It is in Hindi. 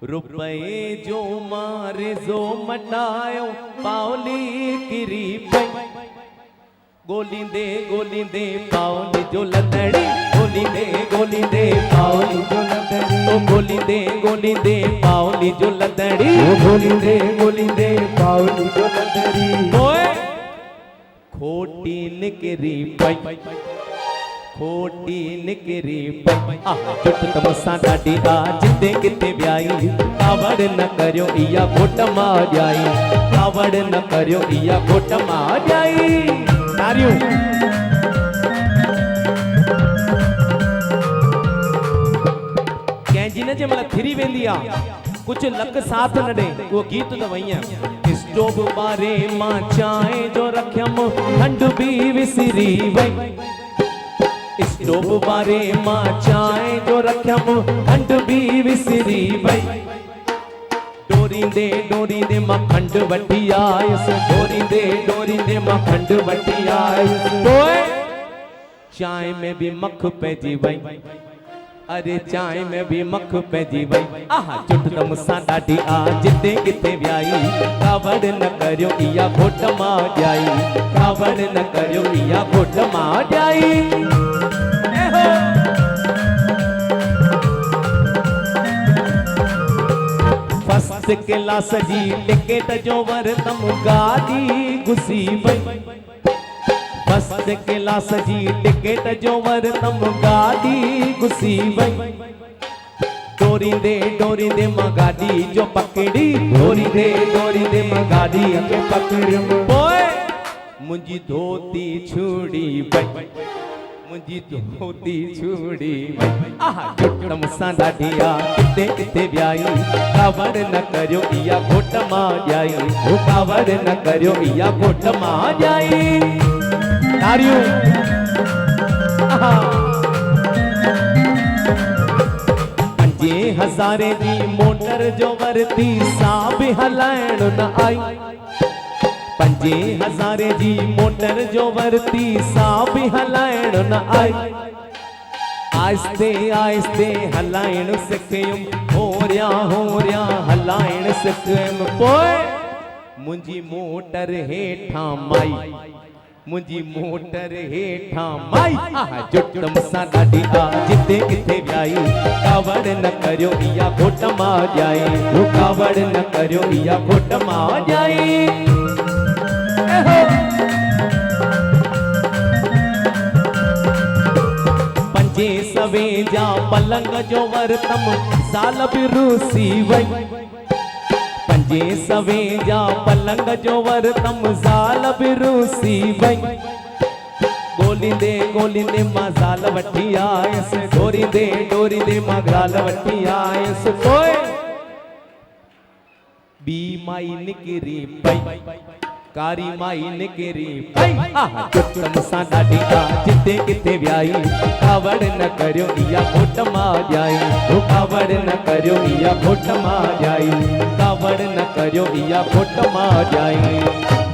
रुपए जो मारे जो मटायो पावली किरी पई गोली दे पावली जो लतड़ी गोली दे पावली जो लतड़ी तो गोली दे पावली जो लतड़ी गोली दे पावली जो लतड़ी ओए खोटी निकरी पई खोटी निकरी पई चुट तमसा डाडी आ जिते किते ब्याई कावड़ न करियो इया घोट मां जाई कावड़ न करियो इया घोट मां जाई तारियूं कैंजी ने जे मला थिरी वेंदी आ कुछ लक साथ न दे वो गीत तो वही है स्टोव बारे मां चाहे जो रखयम ठंड भी विसरी वई स्टोव बारे मां चाहे जो रखयम ठंड भी विसरी वई डोरी दे मां खंड वठी आयस डोरी दे मां खंड वठी आयस ओए चाय में भी मख पैजी वई अरे चाय में भी मख पैजी वई आहा चुट तमसा डाडी आ जिते किते व्याई कावड़ न करियो इया घोट मां जाई कावड़ न करियो इया घोट मां जाई फस्त के ला सजी टिकट जो वर तम गादी घुसी वई फस्त के ला सजी टिकट जो वर तम गादी घुसी वई डोरी दे मां गादी जो पकड़ी डोरी दे मां गादी के पकड़ी ओए मुंजी धोती छुड़ी वई मुंजी धोती छुड़ी वई आहा चुटम सा डाडिया किते किते ब्याई कावड़ न करियो इया घोट मां जाई ओ कावड़ न करियो इया घोट मां जाई तारियूं आहा 5000 जी मोटर जो वरती साब हलाइण न आई 5000 जी मोटर जो वरती साब हलाइण न आई आहिस्ते आहिस्ते हलाइण सिखयुम होरिया हलाइण सिखयुम पोइ मुंजी मोटर हेठां माई मुंजी मोटर हेठां माई आहा जुटम सा डाडी आ जिते किथे व्याई कावड़ न करियो इया घोट मां जाई ओ कावड़ न करियो इया घोट मां जाई पंजे सवे जा पलंग जो वरतम साल भी रूसी वई पंजे सवे जा पलंग जो वरतम साल भी रूसी वई गोली दे मां जाल वठी आयस डोरी दे मां गाल वठी आयस ओए बी माई निकरी पई कारी माई निकरी पई आहा चुटम सा डाडी आ जिते किते व्याई कावड़ न करियो इया घोट मां जाई ओ कावड़ न करियो इया घोट मां जाई कावड़ न करियो इया घोट मां जाई